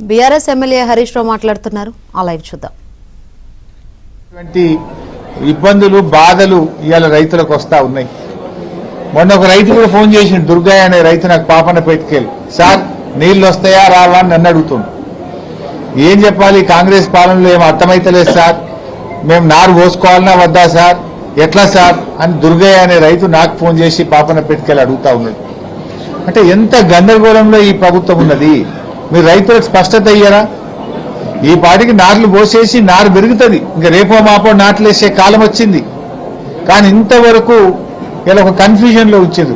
BRS MLA Harish Rao మాట్లాడుతున్నారు. ఆ live చూద్దాం. ఇబ్బందులు బాధలు ఇవాళ రైతులకు వస్తా ఉన్నాయి. మొన్న ఒక రైతు కూడా ఫోన్ చేసిండు, దుర్గయ్య అనే రైతు నాకు పాపన పెట్టుకెళ్ళి, సార్ నీళ్లు వస్తాయా రావా అని నన్ను అడుగుతుండు. ఏం చెప్పాలి, కాంగ్రెస్ పాలనలో ఏం అర్థమైతలేదు సార్, మేము నారు పోసుకోవాలన్నా వద్దా సార్, ఎట్లా సార్ అని దుర్గయ్య అనే రైతు నాకు ఫోన్ చేసి పాపన పెట్టుకెళ్ళి అడుగుతా ఉన్నాడు. అంటే ఎంత గందరగోళంలో ఈ ప్రభుత్వం ఉన్నది. మీరు రైతులకు స్పష్టత ఇయ్యరా? ఈ పాటికి నార్లు పోసేసి నారు పెరుగుతుంది, ఇంకా రేపో మాపో నాట్లు వేసే కాలం వచ్చింది. కానీ ఇంతవరకు ఇలా ఒక కన్ఫ్యూజన్ లో వచ్చేది.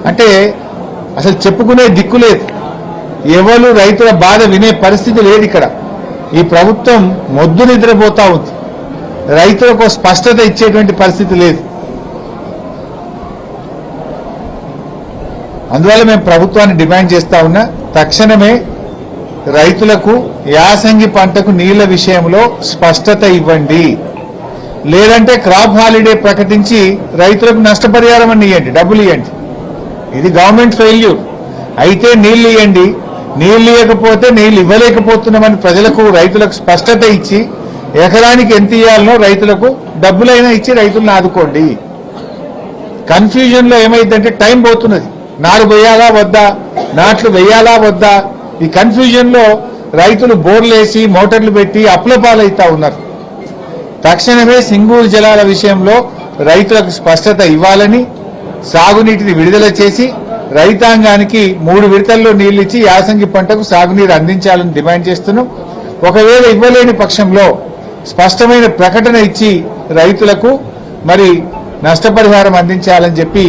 అంటే అసలు చెప్పుకునే దిక్కు లేదు, ఎవరు రైతుల బాధ వినే పరిస్థితి లేదు. ఇక్కడ ఈ ప్రభుత్వం మొద్దు నిద్రపోతా ఉంది, రైతులకు స్పష్టత ఇచ్చేటువంటి పరిస్థితి లేదు. అందువల్ల మేము ప్రభుత్వాన్ని డిమాండ్ చేస్తా ఉన్నా, తక్షణమే రైతులకు యాసంగి పంటకు నీళ్ల విషయంలో స్పష్టత ఇవ్వండి, లేదంటే క్రాప్ హాలిడే ప్రకటించి రైతులకు నష్టపరిహారం అని ఇవ్వండి, డబ్బులు ఇవ్వండి. ఇది గవర్నమెంట్ ఫెయిల్యూర్. అయితే నీళ్లు ఇవ్వండి, నీళ్లు ఇవ్వకపోతే నీళ్లు ఇవ్వలేకపోతున్నామని ప్రజలకు రైతులకు స్పష్టత ఇచ్చి ఎకరానికి ఎంత ఇవ్వాలనో రైతులకు డబ్బులైనా ఇచ్చి రైతులను ఆదుకోండి. కన్ఫ్యూజన్ లో ఏమైందంటే టైం పోతున్నది, నారు వేయాలా వద్దా, నాట్లు వేయాలా వద్దా, ఈ కన్ఫ్యూజన్ లో రైతులు బోర్లేసి మోటార్లు పెట్టి అప్పుల పాలవుతా ఉన్నారు. తక్షణమే సింగూరు జలాల విషయంలో రైతులకు స్పష్టత ఇవ్వాలని, సాగునీటిని విడుదల చేసి రైతాంగానికి 3 విడతల్లో నీళ్లు ఇచ్చి యాసంగి పంటకు సాగునీరు అందించాలని డిమాండ్ చేస్తున్నాం. ఒకవేళ ఇవ్వలేని పక్షంలో స్పష్టమైన ప్రకటన ఇచ్చి రైతులకు మరి నష్టపరిహారం అందించాలని చెప్పి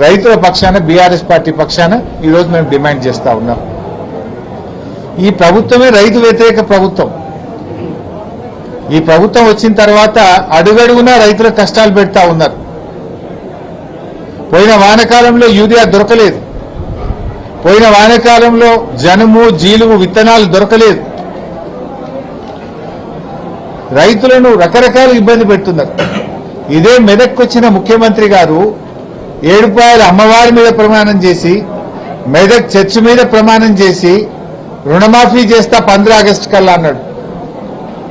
రైతుల పక్షాన, బీఆర్ఎస్ పార్టీ పక్షాన ఈరోజు మేము డిమాండ్ చేస్తా ఉన్నాం. ఈ ప్రభుత్వమే రైతు వ్యతిరేక ప్రభుత్వం. ఈ ప్రభుత్వం వచ్చిన తర్వాత అడుగడుగునా రైతులకు కష్టాలు పెడతా ఉన్నారు. పోయిన వానకాలంలో యూరియా దొరకలేదు, పోయిన వానకాలంలో జనుము జీలుగు విత్తనాలు దొరకలేదు. రైతులను రకరకాల ఇబ్బంది పెడుతున్నారు. ఇదే మెదక్కు వచ్చిన ముఖ్యమంత్రి గారు ఏడుపాయల అమ్మవారి మీద ప్రమాణం చేసి, మెదక్ చర్చి మీద ప్రమాణం చేసి రుణమాఫీ చేస్తా 15 ఆగస్టు కల్లా అన్నాడు.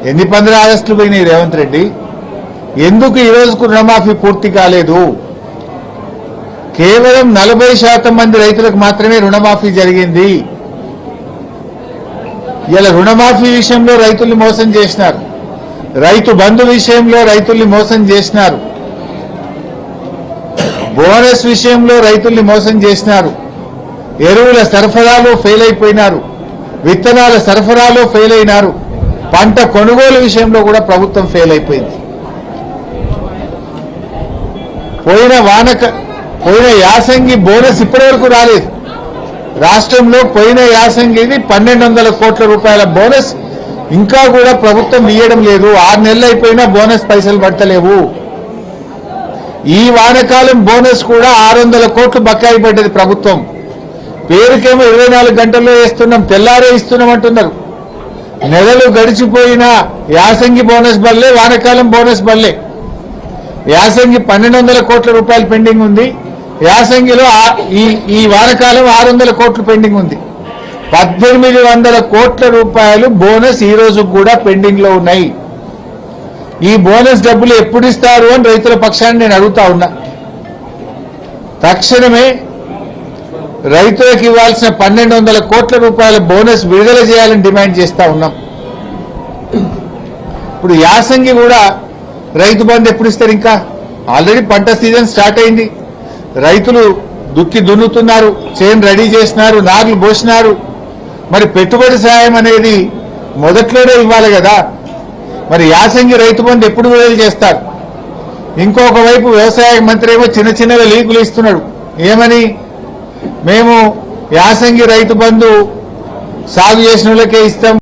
ఎన్ని 15 ఆగస్టులు పోయినాయి రేవంత్ రెడ్డి? ఎందుకు ఈ రోజుకు రుణమాఫీ పూర్తి కాలేదు? కేవలం 40% మంది రైతులకు మాత్రమే రుణమాఫీ జరిగింది. ఇలా రుణమాఫీ విషయంలో రైతుల్ని మోసం చేసినారు, రైతు బంధు విషయంలో రైతుల్ని మోసం చేసినారు, బోనస్ విషయంలో రైతుల్ని మోసం చేసినారు, ఎరువుల సరఫరాలో ఫెయిల్ అయిపోయినారు, విత్తనాల సరఫరాలో ఫెయిల్ అయినారు, పంట కొనుగోలు విషయంలో కూడా ప్రభుత్వం ఫెయిల్ అయిపోయింది. పోయిన యాసంగి బోనస్ ఇప్పటి వరకు రాలేదు. రాష్ట్రంలో పోయిన యాసంగిది 1200 కోట్ల రూపాయల బోనస్ ఇంకా కూడా ప్రభుత్వం ఇయ్యడం లేదు. 6 నెలలు అయిపోయినా బోనస్ పైసలు పడతలేవు. ఈ వానకాలం బోనస్ కూడా 600 కోట్లు బకాయి పడ్డది ప్రభుత్వం. పేరుకేమో 24 గంటల్లో వేస్తున్నాం, తెల్లారే ఇస్తున్నాం అంటున్నారు. నెలలు గడిచిపోయినా యాసంగి బోనస్ బల్లే, వానకాలం బోనస్ బల్లే. యాసంగి 1200 కోట్ల రూపాయలు పెండింగ్ ఉంది, యాసంగిలో ఈ వానకాలం 600 కోట్లు పెండింగ్ ఉంది. 1800 కోట్ల రూపాయలు బోనస్ ఈ రోజు కూడా పెండింగ్ లో ఉన్నాయి. ఈ బోనస్ డబ్బులు ఎప్పుడు ఇస్తారు అని రైతుల పక్షాన్ని నేను అడుగుతా ఉన్నా. తక్షణమే రైతులకు ఇవ్వాల్సిన 1200 కోట్ల రూపాయల బోనస్ విడుదల చేయాలని డిమాండ్ చేస్తా ఉన్నాం. ఇప్పుడు యాసంగి కూడా రైతు బంధు ఎప్పుడు ఇస్తారు? ఇంకా ఆల్రెడీ పంట సీజన్ స్టార్ట్ అయింది, రైతులు దుక్కి దున్నుతున్నారు, చేను రెడీ చేసినారు, నార్లు పోసినారు. మరి పెట్టుబడి సాయం అనేది మొదట్లోనే ఇవ్వాలి కదా. మరి యాసంగి రైతు బంధు ఎప్పుడు విడుదల చేస్తారు? ఇంకొక వైపు వ్యవసాయ మంత్రి ఏమో చిన్న చిన్నగా లీకులు ఇస్తున్నాడు. ఏమని? మేము యాసంగి రైతు బంధు సాగు చేసిన వాళ్ళకే ఇస్తాం,